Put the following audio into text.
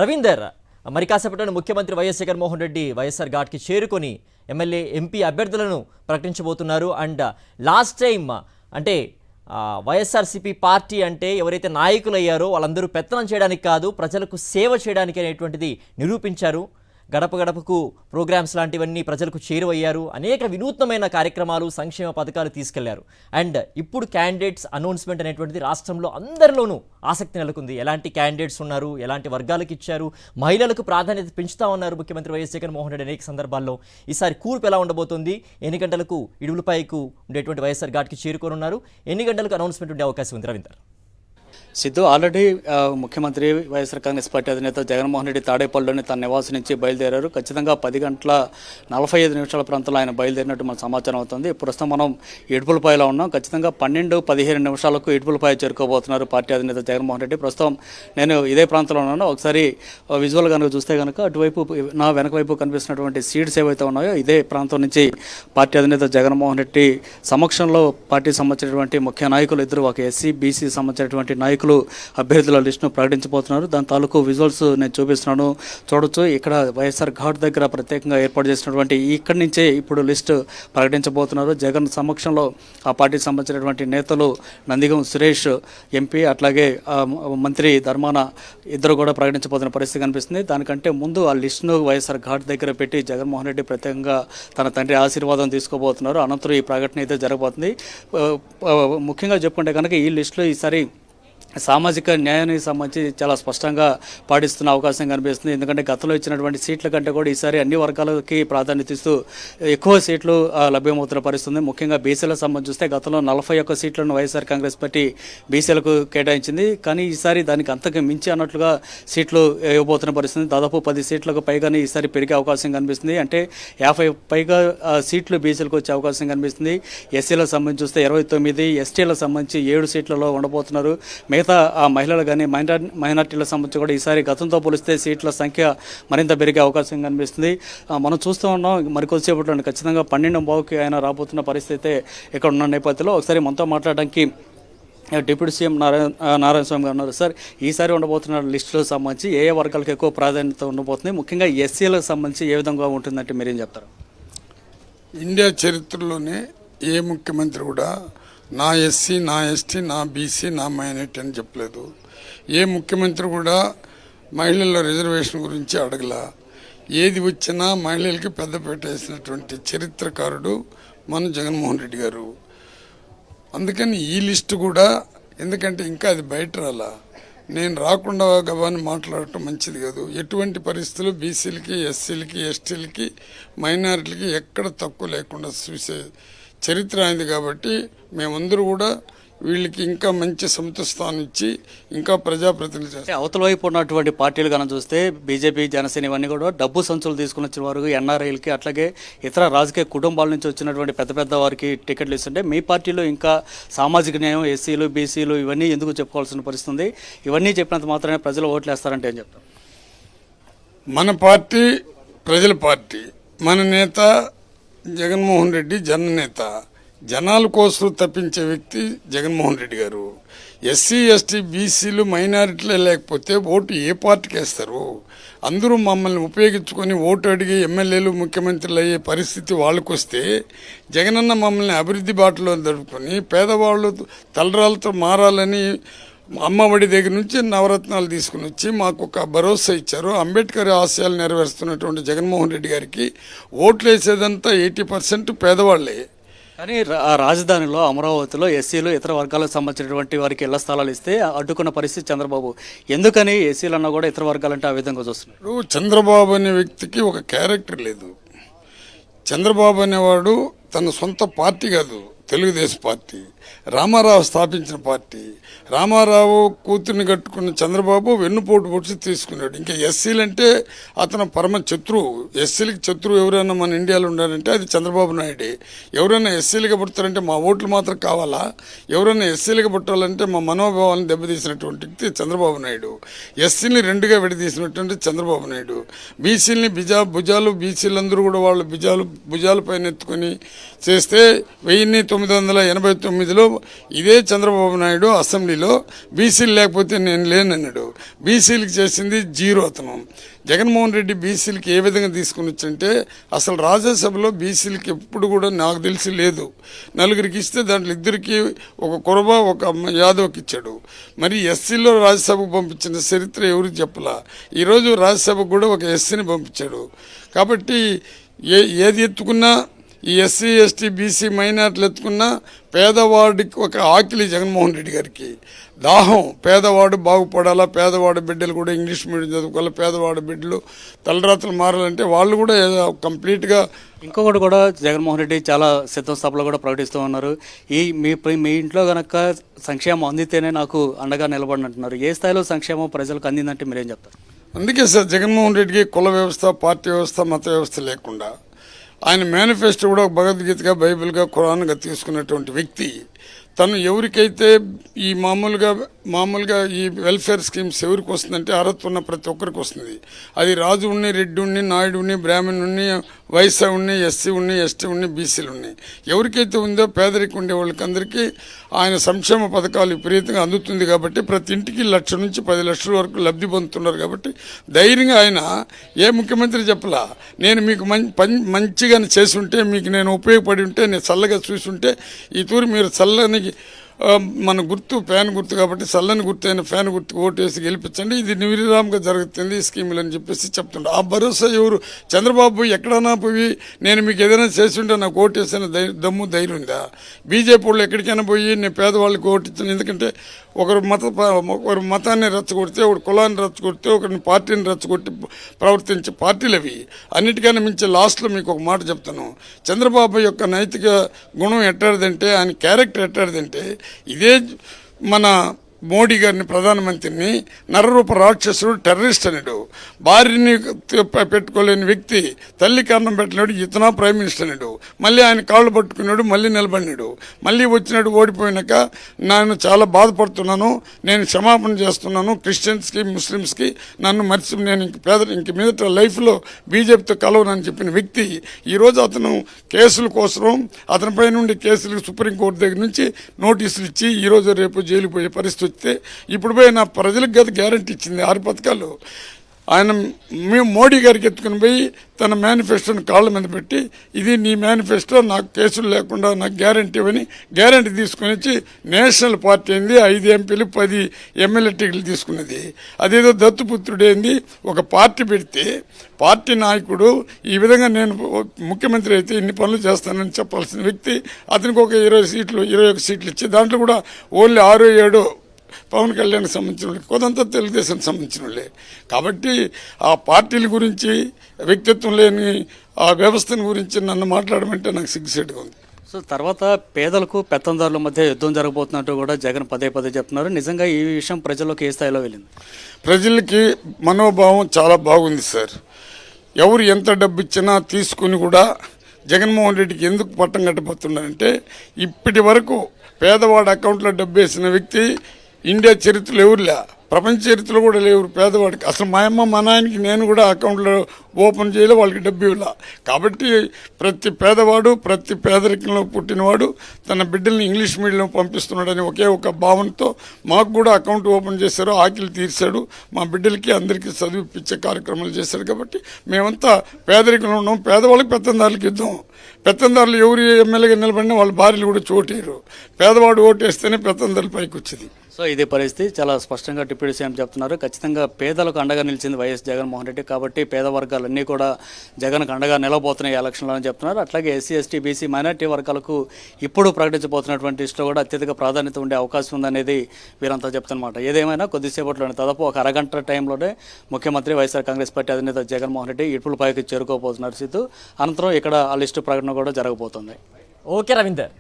రవీందర్ మరి కాసేపట్లోనే ముఖ్యమంత్రి వైఎస్ జగన్మోహన్ రెడ్డి వైఎస్ఆర్ ఘాట్కి చేరుకొని ఎమ్మెల్యే ఎంపీ అభ్యర్థులను ప్రకటించబోతున్నారు. అండ్ లాస్ట్ టైం అంటే వైఎస్ఆర్సీపీ పార్టీ అంటే ఎవరైతే నాయకులు అయ్యారో వాళ్ళందరూ పెత్తనం చేయడానికి కాదు, ప్రజలకు సేవ చేయడానికి అనేటువంటిది నిరూపించారు. గడప గడపకు ప్రోగ్రామ్స్ లాంటివన్నీ ప్రజలకు చేరువయ్యారు. అనేక వినూత్నమైన కార్యక్రమాలు, సంక్షేమ పథకాలు తీసుకెళ్లారు. అండ్ ఇప్పుడు క్యాండిడేట్స్ అనౌన్స్మెంట్ అనేటువంటిది రాష్ట్రంలో అందరిలోనూ ఆసక్తి నెలకొంది. ఎలాంటి క్యాండిడేట్స్ ఉన్నారు, ఎలాంటి వర్గాలకు ఇచ్చారు, మహిళలకు ప్రాధాన్యత పెంచుతా ఉన్నారు ముఖ్యమంత్రి వైఎస్ జగన్మోహన్ రెడ్డి అనేక సందర్భాల్లో. ఈసారి కూర్పు ఎలా ఉండబోతుంది, ఎన్ని గంటలకు ఇడుపులపైకు ఉండేటువంటి వైఎస్ఆర్ ఘాట్కి చేరుకోనున్నారు, ఎన్ని గంటలకు అనౌన్స్మెంట్ ఉండే అవకాశం ఉంది రవీందర్? సిద్ధు, ఆల్రెడీ ముఖ్యమంత్రి వైఎస్ఆర్ కాంగ్రెస్ పార్టీ అధినేత జగన్మోహన్ రెడ్డి తాడేపల్లిలోని తన నివాసం నుంచి బయలుదేరారు. ఖచ్చితంగా 10:45 ప్రాంతంలో ఆయన బయలుదేరినట్టు మన సమాచారం అవుతుంది. ప్రస్తుతం మనం ఇడుపులపాయలో ఉన్నాం. ఖచ్చితంగా 12-15 ఇడుపులపాయ చేరుకోబోతున్నారు పార్టీ అధినేత జగన్మోహన్ రెడ్డి. ప్రస్తుతం నేను ఇదే ప్రాంతంలో ఉన్నాను. ఒకసారి విజువల్ కనుక చూస్తే కనుక అటువైపు నా వెనక వైపు కనిపిస్తున్నటువంటి సీట్స్ ఏవైతే ఉన్నాయో ఇదే ప్రాంతం నుంచి పార్టీ అధినేత జగన్మోహన్ రెడ్డి సమక్షంలో పార్టీకి సంబంధించినటువంటి ముఖ్య నాయకులు ఇద్దరు, ఒక ఎస్సీ బీసీ సంబంధించినటువంటి నాయకులు అభ్యర్థుల లిస్టును ప్రకటించబోతున్నారు. దాని తాలూకు విజువల్స్ నేను చూపిస్తున్నాను, చూడొచ్చు. ఇక్కడ వైఎస్ఆర్ ఘాట్ దగ్గర ప్రత్యేకంగా ఏర్పాటు చేసినటువంటి ఇక్కడి నుంచే ఇప్పుడు లిస్టు ప్రకటించబోతున్నారు. జగన్ సమక్షంలో ఆ పార్టీకి సంబంధించినటువంటి నేతలు నందిగం సురేష్ ఎంపీ, అట్లాగే మంత్రి ధర్మాన ఇద్దరు కూడా ప్రకటించబోతున్న పరిస్థితి కనిపిస్తుంది. దానికంటే ముందు ఆ లిస్టును వైఎస్ఆర్ ఘాట్ దగ్గర పెట్టి జగన్మోహన్ రెడ్డి ప్రత్యేకంగా తన తండ్రి ఆశీర్వాదం తీసుకోబోతున్నారు. అనంతరం ఈ ప్రకటన అయితే జరగబోతుంది. ముఖ్యంగా చెప్పుకుంటే కనుక ఈ లిస్టులో ఈసారి సామాజిక న్యాయానికి సంబంధించి చాలా స్పష్టంగా పాటిస్తున్న అవకాశం కనిపిస్తుంది. ఎందుకంటే గతంలో ఇచ్చినటువంటి సీట్ల కంటే కూడా ఈసారి అన్ని వర్గాలకి ప్రాధాన్యత ఇస్తూ ఎక్కువ సీట్లు లభ్యమవుతున్న పరిస్థితుంది. ముఖ్యంగా బీసీలకు సంబంధించి చూస్తే గతంలో 41 సీట్లను వైఎస్ఆర్ కాంగ్రెస్ పార్టీ బీసీలకు కేటాయించింది. కానీ ఈసారి దానికి అంతకు మించి అన్నట్లుగా సీట్లు ఇవ్వబోతున్న పరిస్థితి. దాదాపు 10 సీట్లకు పైగానే ఈసారి పెరిగే అవకాశం కనిపిస్తుంది. అంటే 50 పైగా సీట్లు బీసీలకు వచ్చే అవకాశం కనిపిస్తుంది. ఎస్సీలకు సంబంధించి చూస్తే 29, ఎస్టీలకు సంబంధించి 7 సీట్లలో ఉండబోతున్నారు. మిగతా మహిళలు కానీ మైనార్టీలకు సంబంధించి కూడా ఈసారి గతంతో పోలిస్తే సీట్ల సంఖ్య మరింత పెరిగే అవకాశం కనిపిస్తుంది. మనం చూస్తూ ఉన్నాం. మరి కొద్దిసేపట్లో ఖచ్చితంగా 12:15కి ఆయన రాబోతున్న పరిస్థితి ఇక్కడ ఉన్న నేపథ్యంలో ఒకసారి మనతో మాట్లాడడానికి డిప్యూటీ సీఎం నారాయణ స్వామి గారు ఉన్నారు. సార్, ఈసారి ఉండబోతున్న లిస్టులకు సంబంధించి ఏ వర్గాలకు ఎక్కువ ప్రాధాన్యత ఉండబోతుంది, ముఖ్యంగా ఎస్సీలకు సంబంధించి ఏ విధంగా ఉంటుందంటే మీరేం చెప్తారు? ఇండియా చరిత్రలోనే ఏ ముఖ్యమంత్రి కూడా నా ఎస్సీ, నా ఎస్టీ, నా బీసీ, నా మైనారిటీ అని చెప్పలేదు. ఏ ముఖ్యమంత్రి కూడా మహిళల రిజర్వేషన్ గురించి అడగల. ఏది వచ్చినా మహిళలకి పెద్దపీట వేసినటువంటి చరిత్రకారుడు మన జగన్మోహన్ రెడ్డి గారు. అందుకని ఈ లిస్టు కూడా, ఎందుకంటే ఇంకా అది బయట రాలా, నేను రాకుండా గబాన్ని మాట్లాడటం మంచిది కాదు. ఎటువంటి పరిస్థితులు బీసీలకి, ఎస్సీలకి, ఎస్టీలకి, మైనారిటీలకి ఎక్కడ తక్కువ లేకుండా చూసే చరిత్ర అయింది. కాబట్టి మేమందరూ కూడా వీళ్ళకి ఇంకా మంచి సముచిత స్థానం ఇచ్చి ఇంకా ప్రజాప్రతినిధులు చేస్తారు. అవతల వైపు ఉన్నటువంటి పార్టీలు కనుక చూస్తే బీజేపీ, జనసేన ఇవన్నీ కూడా డబ్బు సంచులు తీసుకుని వచ్చిన వారు, ఎన్ఆర్ఐలకి, అట్లాగే ఇతర రాజకీయ కుటుంబాల నుంచి వచ్చినటువంటి పెద్ద పెద్ద వారికి టికెట్లు ఇస్తుంటే మీ పార్టీలో ఇంకా సామాజిక న్యాయం, ఎస్సీలు, బీసీలు ఇవన్నీ ఎందుకు చెప్పుకోవాల్సిన పరిస్థితి ఉంది? ఇవన్నీ చెప్పినంత మాత్రమే ప్రజలు ఓట్లు వేస్తారంటే ఏం చెప్తారు? మన పార్టీ ప్రజల పార్టీ. మన నేత జగన్మోహన్ రెడ్డి జననేత, జనాల కోసం తప్పించే వ్యక్తి జగన్మోహన్ రెడ్డి గారు. ఎస్సీ, ఎస్టీ, బీసీలు, మైనారిటీలే లేకపోతే ఓటు ఏ పార్టీకి వేస్తారు? అందరూ మమ్మల్ని ఉపయోగించుకొని ఓటు అడిగి ఎమ్మెల్యేలు, ముఖ్యమంత్రులు అయ్యే పరిస్థితి వాళ్ళకు వస్తే, జగనన్న మమ్మల్ని అభివృద్ధి బాటలో నడుపుకొని పేదవాళ్ళు తలరాలతో మారాలని అమ్మఒడి దగ్గర నుంచి నవరత్నాలు తీసుకుని వచ్చి మాకు ఒక భరోసా ఇచ్చారు. అంబేద్కర్ ఆశయాలు నెరవేరుస్తున్నటువంటి జగన్మోహన్ రెడ్డి గారికి ఓట్లు వేసేదంతా 80% పేదవాళ్లే. కానీ రాజధానిలో అమరావతిలో ఎస్సీలు, ఇతర వర్గాలకు సంబంధించినటువంటి వారికి ఇళ్ల స్థలాలు ఇస్తే అడ్డుకున్న పరిస్థితి చంద్రబాబు. ఎందుకని ఎస్సీలు అన్నా కూడా ఇతర వర్గాలంటే ఆ విధంగా చూస్తున్నారు? చంద్రబాబు అనే వ్యక్తికి ఒక క్యారెక్టర్ లేదు. చంద్రబాబు అనేవాడు తన సొంత పార్టీ కాదు, తెలుగుదేశం పార్టీ, రామారావు స్థాపించిన పార్టీ. రామారావు కూతుర్ని కట్టుకున్న చంద్రబాబు వెన్నుపోటు పొడిచి తీసుకున్నాడు. ఇంకా ఎస్సీలంటే అతను పరమ శత్రువు. ఎస్సీలకి శత్రువు ఎవరైనా మన ఇండియాలో ఉండాలంటే అది చంద్రబాబు నాయుడే. ఎవరైనా ఎస్సీలుగా పుడతారంటే మా ఓట్లు మాత్రం కావాలా? ఎవరైనా ఎస్సీలుగా పుట్టాలంటే మా మనోభావాలను దెబ్బతీసినటువంటి వ్యక్తి చంద్రబాబు నాయుడు. ఎస్సీని రెండుగా విడదీసినటువంటి చంద్రబాబు నాయుడు. బీసీలని భుజాలు, బీసీలందరూ కూడా వాళ్ళ భుజాలపైన ఎత్తుకొని చేస్తే 1989 2010లో ఇదే చంద్రబాబు నాయుడు అసెంబ్లీలో బీసీలు లేకపోతే నేను లేనన్నాడు. బీసీలకు చేసింది జీరో అతను. జగన్మోహన్ రెడ్డి బీసీలకి ఏ విధంగా తీసుకుని వచ్చంటే అసలు రాజ్యసభలో బీసీలకి ఎప్పుడు కూడా నాకు తెలిసి లేదు. 4 ఇస్తే దాంట్లో 2 ఒక కురబ ఒక యాదవ్కి ఇచ్చాడు. మరి ఎస్సీలో రాజ్యసభకు పంపించిన చరిత్ర ఎవరికి చెప్పలా. ఈరోజు రాజ్యసభకు కూడా ఒక ఎస్సీని పంపించాడు. కాబట్టి ఏది ఎత్తుకున్నా ఈ ఎస్సీ ఎస్టీ బీసీ మైనార్టీలు ఎత్తుకున్నా పేదవాడికి ఒక ఆకలి జగన్మోహన్ రెడ్డి గారికి దాహం. పేదవాడు బాగుపడాలా, పేదవాడి బిడ్డలు కూడా ఇంగ్లీష్ మీడియం చదువుకోవాలి, పేదవాడి బిడ్డలు తలరాత్రులు మారాలంటే వాళ్ళు కూడా కంప్లీట్గా. ఇంకొకటి కూడా జగన్మోహన్ రెడ్డి చాలా శతసభలో కూడా ప్రకటిస్తూ ఉన్నారు. మీ ఇంట్లో కనుక సంక్షేమం అందితేనే నాకు అండగా నిలబడినట్టున్నారు. ఏ స్థాయిలో సంక్షేమం ప్రజలకు అందిందంటే మీరేం చెప్తారు? అందుకే సార్ జగన్మోహన్ రెడ్డికి కుల వ్యవస్థ, పార్టీ వ్యవస్థ, మత వ్యవస్థ లేకుండా ఆయన మేనిఫెస్టో కూడా భగవద్గీతగా, బైబిల్గా, ఖురాన్గా తీసుకున్నటువంటి వ్యక్తి. తను ఎవరికైతే ఈ మామూలుగా ఈ వెల్ఫేర్ స్కీమ్స్ ఎవరికి వస్తుందంటే అర్హత ఉన్న ప్రతి ఒక్కరికి వస్తుంది. అది రాజు ఉన్ని, రెడ్డి ఉన్ని, నాయుడు ఉన్ని, బ్రాహ్మణ్ ఉన్ని, వైశ్య ఉన్ని, ఎస్సీ ఉన్ని, ఎస్టీ ఉన్ని, బీసీలు ఉన్నాయి. ఎవరికైతే ఉందో పేదరికం ఉండే వాళ్ళకందరికీ ఆయన సంక్షేమ పథకాలు విపరీతంగా అందుతుంది. కాబట్టి ప్రతి ఇంటికి 1 లక్ష నుంచి 10 లక్షల వరకు లబ్ధి పొందుతున్నారు. కాబట్టి ధైర్యంగా ఆయన ఏ ముఖ్యమంత్రి చెప్పలా, నేను మీకు మంచిగా చేసి ఉంటే, మీకు నేను ఉపయోగపడి ఉంటే, నేను చల్లగా చూసి ఉంటే ఈ తూరి మీరు చల్లని మన గుర్తు ఫ్యాన్ గుర్తు కాబట్టి చల్లని గుర్తు అయిన ఫ్యాన్ గుర్తుకు ఓటేసి గెలిపించండి, ఇది నిర్విరామంగా జరుగుతుంది ఈ స్కీములు అని చెప్పేసి చెప్తుండే. ఆ భరోసా ఎవరు? చంద్రబాబు ఎక్కడైనా పోయి నేను మీకు ఏదైనా చేసి ఉంటే నాకు ఓటేసిన దమ్ము ధైర్యం ఉందా? బీజేపీ వాళ్ళు ఎక్కడికైనా పోయి నేను పేదవాళ్ళకి ఓటించాను. ఎందుకంటే ఒకరు మతాన్ని రెచ్చగొడితే, ఒకరు కులాన్ని రెచ్చగొడితే, ఒకరిని పార్టీని రెచ్చగొట్టి ప్రవర్తించే పార్టీలు అవి. అన్నిటికన్నా మించి లాస్ట్లో మీకు ఒక మాట చెప్తాను. చంద్రబాబు యొక్క నైతిక గుణం ఎట్టాడిదంటే, ఆయన క్యారెక్టర్ ఎట్టాడిదంటే, ఇదే మన మోడీ గారిని ప్రధానమంత్రిని నరరూప రాక్షసుడు, టెర్రరిస్ట్ అన్నాడు. భార్యని పెట్టుకోలేని వ్యక్తి, తల్లి కారణం పెట్టలేడు, ఇతనా ప్రైమ్ మినిస్టర్ అన్నాడు. మళ్ళీ ఆయన కాళ్ళు పట్టుకున్నాడు, మళ్ళీ నిలబడినాడు. మళ్ళీ వచ్చినాడు ఓడిపోయినాక, నేను చాలా బాధపడుతున్నాను, నేను క్షమాపణ చేస్తున్నాను క్రిస్టియన్స్కి, ముస్లిమ్స్కి, నన్ను నేను ఇంక మీదట లైఫ్లో బీజేపీతో కలవనని చెప్పిన వ్యక్తి ఈరోజు అతను కేసుల కోసం అతనిపై నుండి కేసులు సుప్రీంకోర్టు దగ్గర నుంచి నోటీసులు ఇచ్చి ఈరోజు రేపు జైలు పోయే పరిస్థితి. ఇప్పుడు పోయి నా ప్రజలకు గత గ్యారంటీ ఇచ్చింది 6 పథకాలు. ఆయన మోడీ గారికి ఎత్తుకుని పోయి తన మేనిఫెస్టోని కాళ్ళ మీద పెట్టి, ఇది నీ మేనిఫెస్టో, నాకు కేసులు లేకుండా నాకు గ్యారంటీ ఇవ్వని గ్యారంటీ తీసుకుని వచ్చి నేషనల్ పార్టీ అయింది. 5 ఎంపీలు 10 ఎమ్మెల్యే టికెట్లు తీసుకున్నది. అదేదో దత్తుపుత్రుడైంది. ఒక పార్టీ పెడితే పార్టీ నాయకుడు ఈ విధంగా నేను ముఖ్యమంత్రి అయితే ఇన్ని పనులు చేస్తానని చెప్పాల్సిన వ్యక్తి అతనికి ఒక 21 సీట్లు ఇచ్చి దాంట్లో కూడా ఓన్లీ 6-7 పవన్ కళ్యాణ్కి సంబంధించిన వాళ్ళు, కొంత తెలుగుదేశానికి సంబంధించిన వాళ్ళే. కాబట్టి ఆ పార్టీల గురించి, వ్యక్తిత్వం లేని ఆ వ్యవస్థను గురించి నన్ను మాట్లాడమంటే నాకు సిగ్గుసేటుగా ఉంది. సో తర్వాత పేదలకు పెత్తందారుల మధ్య యుద్ధం జరగబోతున్నట్టు కూడా జగన్ పదే చెప్తున్నారు. నిజంగా ఈ విషయం ప్రజల్లోకి ఏ స్థాయిలో వెళ్ళింది? ప్రజలకి మనోభావం చాలా బాగుంది సార్. ఎవరు ఎంత డబ్బు ఇచ్చినా తీసుకుని కూడా జగన్మోహన్ రెడ్డికి ఎందుకు పట్టం కట్టబోతున్నారంటే, ఇప్పటి వరకు పేదవాడి అకౌంట్లో డబ్బు వేసిన వ్యక్తి ఇండియా చరిత్రలో ఎవరులే, ప్రపంచ చరిత్రలో కూడా లేవు పేదవాడికి. అసలు మా అమ్మ మా నాయనకి నేను కూడా అకౌంట్లో ఓపెన్ చేయలే, వాళ్ళకి డబ్బు ఇవ్వాల. కాబట్టి ప్రతి పేదవాడు, ప్రతి పేదరికంలో పుట్టినవాడు తన బిడ్డల్ని ఇంగ్లీష్ మీడియంలో పంపిస్తున్నాడని ఒకే ఒక భావనతో మాకు కూడా అకౌంట్ ఓపెన్ చేశారు, ఆకలి తీర్చాడు, మా బిడ్డలకి అందరికీ చదివిపించే కార్యక్రమాలు చేశారు. కాబట్టి మేమంతా పేదరికంలో ఉన్నాం. పేదవాళ్ళకి పెత్తందారులకు యుద్ధం. పెత్తందారులు ఎవరు ఎమ్మెల్యేగా నిలబడినా వాళ్ళ భార్యలు కూడా చోటేరు. పేదవాడు ఓటేస్తేనే పెత్తందారులు పైకి వచ్చేది. సో ఇదే పరిస్థితి చాలా స్పష్టంగా డిప్యూటీ సీఎం చెప్తున్నారు. ఖచ్చితంగా పేదలకు అండగా నిలిచింది వైఎస్ జగన్మోహన్ రెడ్డి. కాబట్టి పేద వర్గాలన్నీ కూడా జగన్కు అండగా నిలబోతున్నాయి ఎలక్షన్లో అని చెప్తున్నారు. అట్లాగే ఎస్సీ ఎస్టీ బీసీ మైనార్టీ వర్గాలకు ఇప్పుడు ప్రకటించబోతున్నటువంటి లిస్టులో కూడా అత్యధిక ప్రాధాన్యత ఉండే అవకాశం ఉందనేది వీరంతా చెప్తున్నమాట. ఏదేమైనా కొద్దిసేపట్లోనే దాదాపు ఒక అరగంట టైంలోనే ముఖ్యమంత్రి వైఎస్ఆర్ కాంగ్రెస్ పార్టీ అధినేత జగన్మోహన్ రెడ్డి ఇడుపులపైకి చేరుకోబోతున్నారు సిద్ధు. అనంతరం ఇక్కడ ఆ లిస్టు ప్రకటన కూడా జరగబోతుంది. ఓకే రవీందర్.